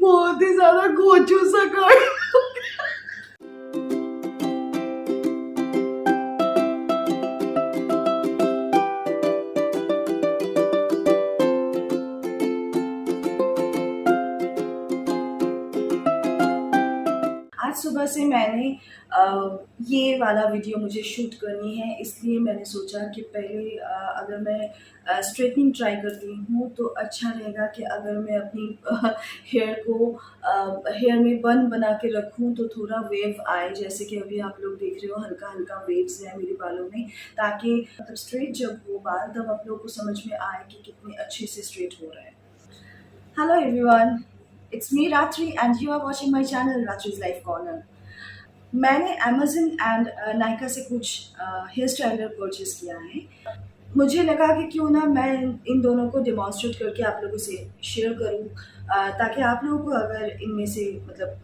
बहुत ही ज्यादा गोचू सा कर। आज सुबह से मैंने ये वाला वीडियो मुझे शूट करनी है, इसलिए मैंने सोचा कि पहले अगर मैं स्ट्रेटनिंग ट्राई करती हूँ तो अच्छा रहेगा कि अगर मैं अपनी हेयर को हेयर में बन बना के रखूँ तो थोड़ा वेव आए, जैसे कि अभी आप लोग देख रहे हो हल्का हल्का वेव्स हैं मेरे बालों में, ताकि मतलब स्ट्रेट जब हो बाल तब आप लोगों को समझ में आए कि कितने अच्छे से स्ट्रेट हो रहा है। Hello everyone, it's me Ratri and you are watching my channel Ratri's life corner. मैंने अमेज़न एंड नायका से कुछ हेयर स्टाइलर परचेज़ किया है। मुझे लगा कि क्यों ना मैं इन दोनों को डेमॉन्स्ट्रेट करके आप लोगों से शेयर करूं, ताकि आप लोगों को अगर इनमें से मतलब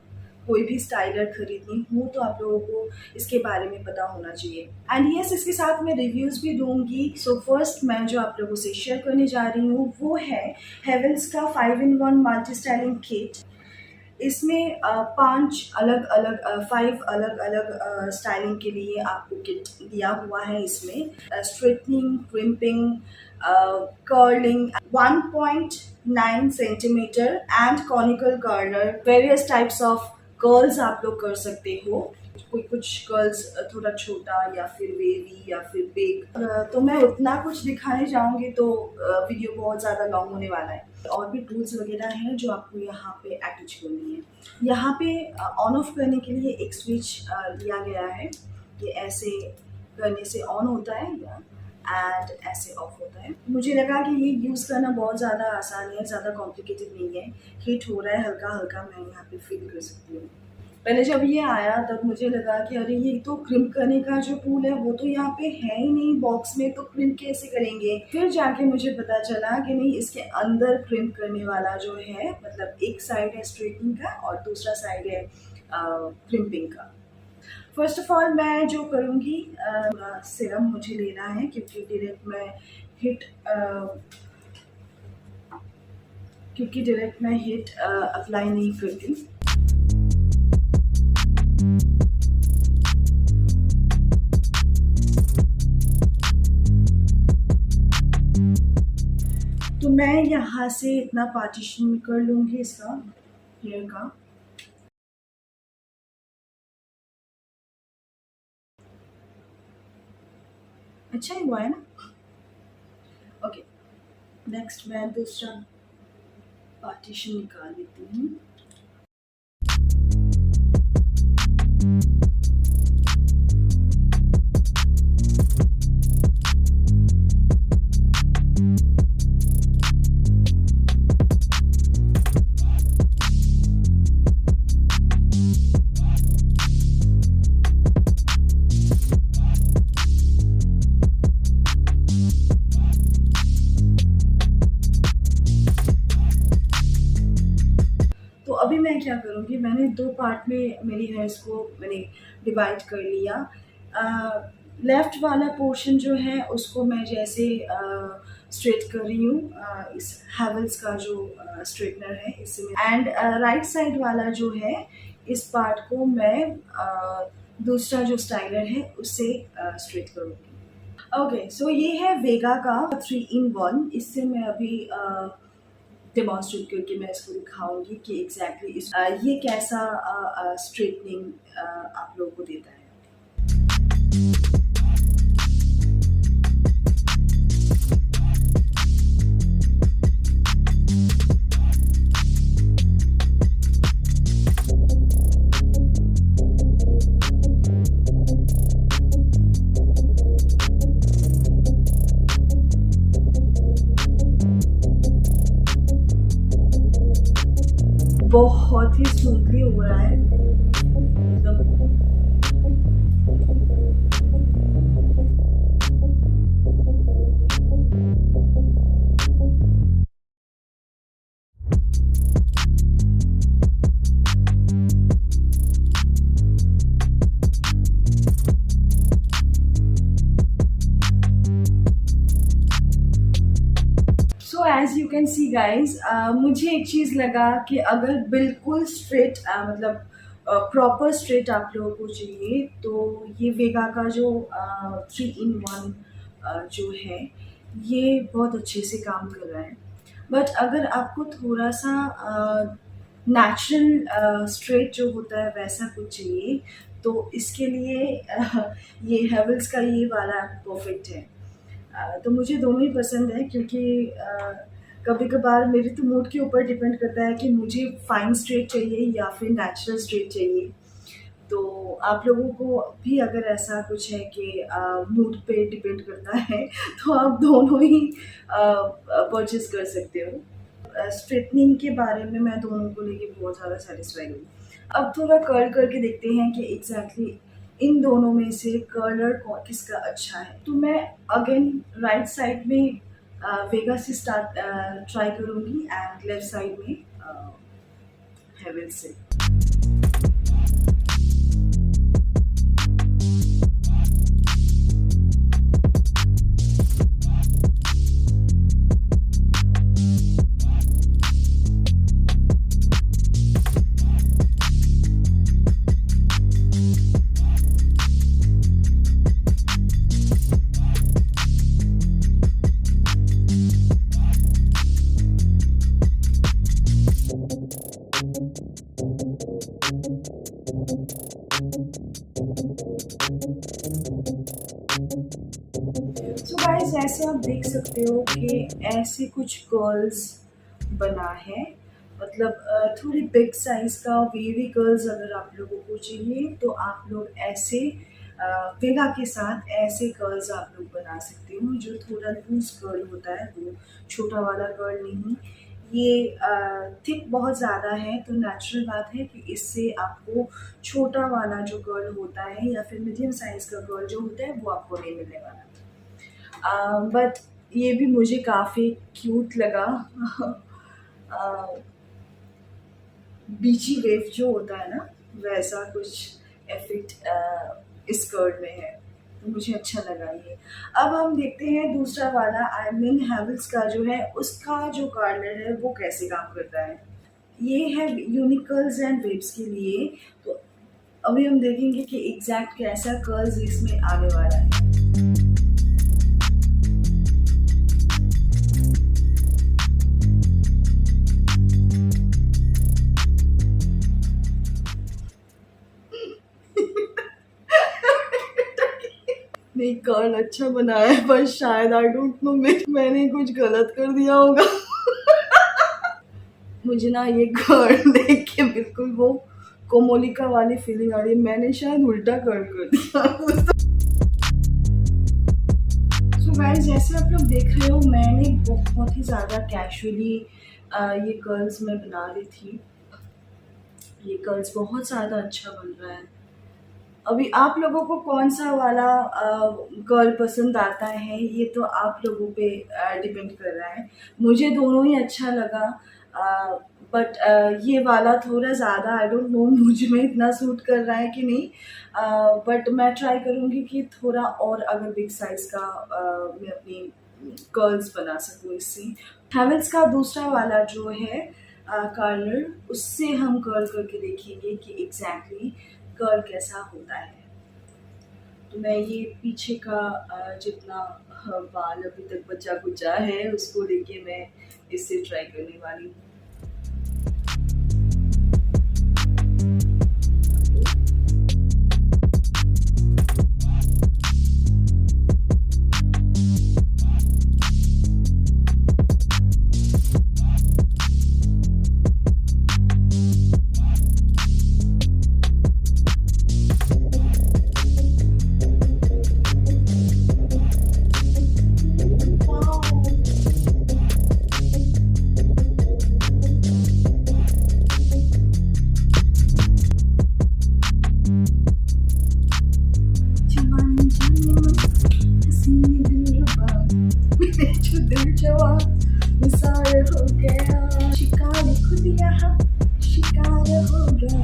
कोई भी स्टाइलर खरीदनी हो तो आप लोगों को इसके बारे में पता होना चाहिए। एंड यस, इसके साथ मैं रिव्यूज़ भी दूंगी। सो फर्स्ट मैं जो आप लोगों से शेयर करने जा रही हूँ वो है हेवल्स का 5-in-1 मल्टी स्टाइलिंग किट। इसमें 5 अलग अलग स्टाइलिंग के लिए आपको किट दिया हुआ है। इसमें straightening, crimping, curling, 1.9 centimetre and conical curler, various types of curls आप लोग कर सकते हो। कोई कुछ कर्ल्स थोड़ा छोटा या फिर वेवी या फिर बिग, तो मैं उतना कुछ दिखाने जाऊंगी तो वीडियो बहुत ज़्यादा लॉन्ग होने वाला है। और भी टूल्स वगैरह हैं जो आपको यहाँ पे अटैच करनी है। यहाँ पे ऑन ऑफ करने के लिए एक स्विच दिया गया है। ये ऐसे करने से ऑन होता है एंड ऐसे ऑफ होता है। मुझे लगा कि ये यूज़ करना बहुत ज़्यादा आसान है, ज़्यादा कॉम्प्लिकेटेड नहीं है। हीट हो रहा है हल्का हल्का, मैं यहाँ पे फील कर सकती हूँ। पहले जब ये आया तब मुझे लगा कि अरे ये तो क्रिम्प करने का जो टूल है वो तो यहाँ पे है ही नहीं बॉक्स में, तो क्रिम्प कैसे करेंगे। फिर जाके मुझे पता चला कि नहीं, इसके अंदर क्रिम्प करने वाला जो है, मतलब एक साइड है स्ट्रेटनिंग का और दूसरा साइड है क्रिम्पिंग का। फर्स्ट ऑफ ऑल मैं जो करूँगी, सिरम मुझे लेना है क्योंकि डायरेक्ट मैं हिट अप्लाई नहीं करती। तो मैं यहाँ से इतना पार्टीशन कर लूँगी इसका हेयर का। अच्छा ही हुआ है ना। ओके, नेक्स्ट मैं दूसरा पार्टीशन निकाल लेती हूँ। तो अभी मैं क्या करूँगी, मैंने 2 पार्ट में मेरी हेयर्स को मैंने डिवाइड कर लिया। लेफ़्ट वाला पोर्शन जो है उसको मैं जैसे स्ट्रेट कर रही हूँ इस हैवेल्स का जो स्ट्रेटनर है इससे, एंड राइट साइड वाला जो है इस पार्ट को मैं दूसरा जो स्टाइलर है उससे स्ट्रेट करूँगी। ओके, सो ये है वेगा का 3-in-1। इससे मैं अभी डेमॉन्स्ट्रेट करके मैं इसको दिखाऊंगी कि एग्जैक्टली ये कैसा स्ट्रेटनिंग आप लोगों को देता है। बहुत ही स्मूथली हो रहा है एकदम। As you can see guys, मुझे एक चीज़ लगा कि अगर बिल्कुल स्ट्रेट मतलब प्रॉपर स्ट्रेट आप लोगों को चाहिए तो ये वेगा का जो 3 in 1 जो है ये बहुत अच्छे से काम कर रहा है। बट अगर आपको थोड़ा सा नेचुरल स्ट्रेट जो होता है वैसा कुछ चाहिए तो इसके लिए ये हेवल्स का ये वाला परफेक्ट है। तो मुझे दोनों ही पसंद है क्योंकि कभी कभार मेरे तो मूड के ऊपर डिपेंड करता है कि मुझे फाइन स्ट्रेट चाहिए या फिर नेचुरल स्ट्रेट चाहिए। तो आप लोगों को भी अगर ऐसा कुछ है कि मूड पे डिपेंड करता है तो आप दोनों ही परचेज कर सकते हो। स्ट्रेटनिंग के बारे में मैं दोनों को लेके बहुत ज़्यादा सेटिस्फाइड हूँ। अब थोड़ा कर्ल करके देखते हैं कि एग्जैक्टली इन दोनों में से कर्लर किसका अच्छा है। तो मैं अगेन राइट साइड में वेगा से स्टार्ट ट्राई करूँगी एंड लेफ्ट साइड में हेवल से। तो गाइस ऐसे आप देख सकते हो कि ऐसे कुछ कर्ल्स बना है। मतलब थोड़ी बिग साइज का वेवी कर्ल्स अगर आप लोगों को चाहिए तो आप लोग ऐसे वेगा के साथ ऐसे कर्ल्स आप लोग बना सकते हो जो थोड़ा लूज कर्ल होता है, वो छोटा वाला कर्ल नहीं। ये थिक बहुत ज़्यादा है तो नेचुरल बात है कि इससे आपको छोटा वाला जो कर्ल होता है या फिर मीडियम साइज़ का कर्ल जो होता है वो आपको नहीं मिलने वाला। बट ये भी मुझे काफ़ी क्यूट लगा। बीची वेव जो होता है ना वैसा कुछ इफेक्ट इस कर्ड में है तो मुझे अच्छा लगा ये। अब हम देखते हैं दूसरा वाला आई मीन हैवल्स का जो है उसका जो कर्लर है वो कैसे काम करता है। ये है यूनिकल्स एंड वेव्स के लिए। तो अभी हम देखेंगे कि एग्जैक्ट कैसा कर्ल्स इसमें आने वाला है। नहीं कर्ल अच्छा बनाया है पर शायद आई डोंट नो मैंने कुछ गलत कर दिया होगा। मुझे ना ये कर्ल देख के बिल्कुल वो कोमोलिका वाली फीलिंग आ रही है। मैंने शायद उल्टा कर्ल कर दिया। सो गाइस जैसे आप लोग देख रहे हो मैंने बहुत ही ज़्यादा कैजुअली ये कर्ल्स मैं बना रही थी। ये कर्ल्स बहुत ज़्यादा अच्छा बन रहा है। अभी आप लोगों को कौन सा वाला कर्ल पसंद आता है ये तो आप लोगों पे डिपेंड कर रहा है। मुझे दोनों ही अच्छा लगा बट ये वाला थोड़ा ज़्यादा आई डोंट नो मुझ में इतना सूट कर रहा है कि नहीं। बट मैं ट्राई करूँगी कि थोड़ा और अगर बिग साइज़ का मैं अपनी कर्ल्स बना सकूँ इससे। हैवल्स का दूसरा वाला जो है कर्लर उससे हम कर्ल करके देखेंगे कि एग्जैक्टली कर्ल कैसा होता है। तो मैं ये पीछे का जितना बाल अभी तक बचा कुचा है उसको लेके मैं इससे ट्राई करने वाली हूँ।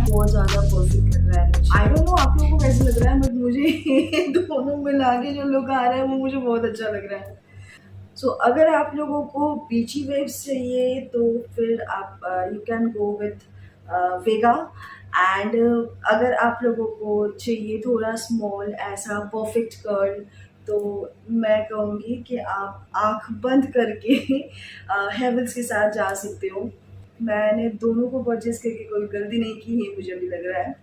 बहुत ज़्यादा परफेक्ट लग रहा है। आई डोंट नो आप लोगों को कैसे लग रहा है बट मुझे दोनों मिला के जो लुक आ रहा है वो मुझे बहुत अच्छा लग रहा है। सो अगर आप लोगों को बीची वेव्स चाहिए तो फिर आप you can go with Vega. And अगर आप लोगों को चाहिए थोड़ा स्मॉल ऐसा परफेक्ट कर्ल, तो मैं कहूँगी कि आप आंख बंद करके हेवल्स के साथ जा सकते हो। मैंने दोनों को परचेज करके कोई गलती नहीं की है, मुझे भी लग रहा है।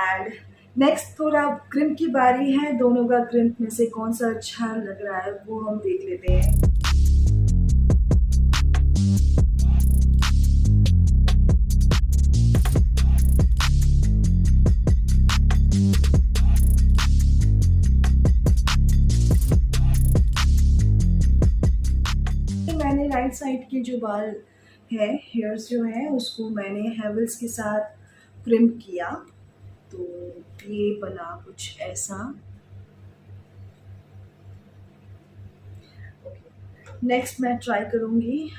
एंड नेक्स्ट थोड़ा क्रिम्प की बारी है। दोनों का क्रिम्प में से कौन सा अच्छा लग रहा है वो हम देख लेते हैं। मैंने राइट साइड के जो बाल है, हेयर्स जो है, उसको मैंने हेवल्स के साथ क्रिम्प किया, तो ये बना कुछ ऐसा। नेक्स्ट मैं ट्राई करूँगी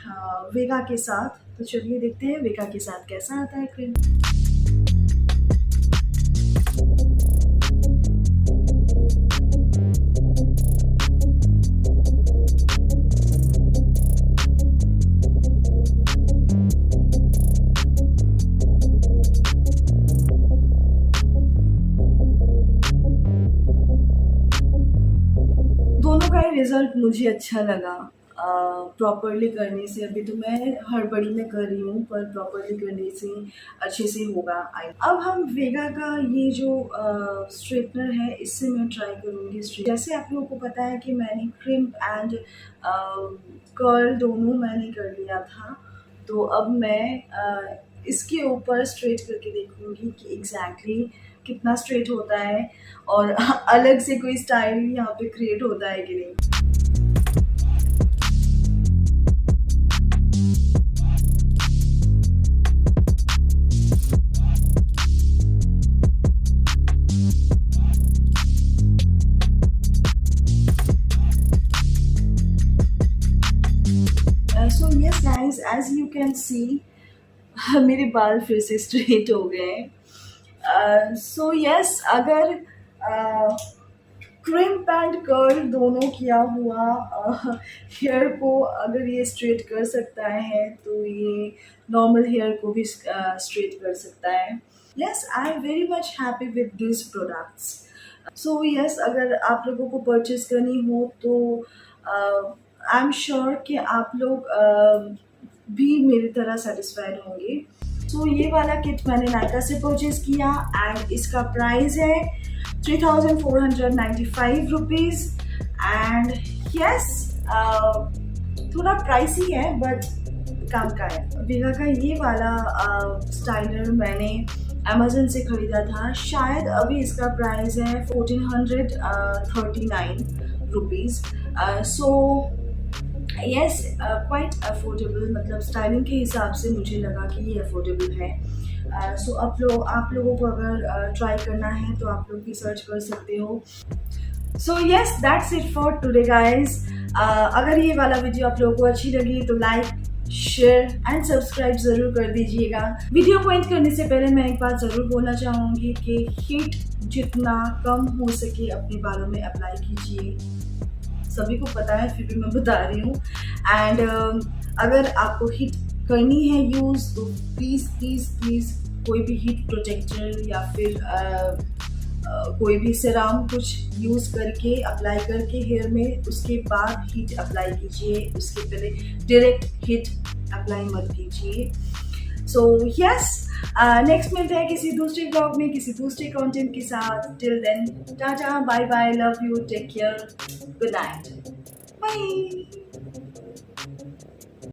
वेगा के साथ। तो चलिए देखते हैं वेगा के साथ कैसा आता है क्रिम्प। दोनों का ही रिजल्ट मुझे अच्छा लगा प्रॉपरली करने से। अभी तो मैं हड़बड़ी में कर रही हूँ, पर प्रॉपरली करने से अच्छे से होगा। आई अब हम वेगा का ये जो स्ट्रेटनर है, इससे मैं ट्राई करूँगी स्ट्रेट। जैसे आप लोगों को पता है कि मैंने क्रिम्प एंड कर्ल दोनों मैंने कर लिया था, तो अब मैं इसके ऊपर स्ट्रेट करके देखूँगी कि एग्जैक्टली कितना स्ट्रेट होता है और अलग से कोई स्टाइल यहाँ पे क्रिएट होता है कि नहीं। So yes guys, as you can see मेरे बाल फिर से स्ट्रेट हो गए हैं। सो यस, अगर क्रिम्प एंड कर्ल दोनों किया हुआ हेयर को अगर ये स्ट्रेट कर सकता है, तो ये नॉर्मल हेयर को भी स्ट्रेट कर सकता है। Yes, I am very much happy with this products. So yes, अगर आप लोगों को परचेज करनी हो तो आई एम श्योर कि आप लोग भी मेरी तरह सेटिस्फाइड होंगे। सो ये वाला किट मैंने नायका से परचेज किया एंड इसका प्राइस है 3,495 रुपीज़। एंड यस, थोड़ा प्राइसी है बट काम का है। वेगा का ये वाला स्टाइलर मैंने अमेजन से ख़रीदा था। शायद अभी इसका प्राइस है 1439 rupees. So yes, quite affordable, मतलब स्टाइलिंग के हिसाब से मुझे लगा कि ये अफोर्डेबल है। सो आप लोगों को अगर ट्राई करना है तो आप लोग भी सर्च कर सकते हो। So yes, that's it for today guys. अगर ये वाला वीडियो आप लोगों को अच्छी लगी तो लाइक, शेयर एंड सब्सक्राइब ज़रूर कर दीजिएगा। वीडियो को एंड करने से पहले मैं एक बात ज़रूर बोलना चाहूँगी कि हीट जितना कम हो सके अपने बालों में अप्लाई कीजिए। सभी को पता है, फिर भी मैं बता रही हूँ। एंड अगर आपको हीट करनी है यूज़, तो प्लीज़ प्लीज़ प्लीज़ कोई भी हीट प्रोटेक्टर या फिर कोई भी सीरम कुछ यूज़ करके अप्लाई करके हेयर में, उसके बाद हीट अप्लाई कीजिए। उसके पहले डायरेक्ट हीट अप्लाई मत कीजिए। सो यस, नेक्स्ट मिलते हैं किसी दूसरे ब्लॉग में किसी दूसरे कंटेंट के साथ। Till then, tata, bye bye, love you, take care, good night, bye.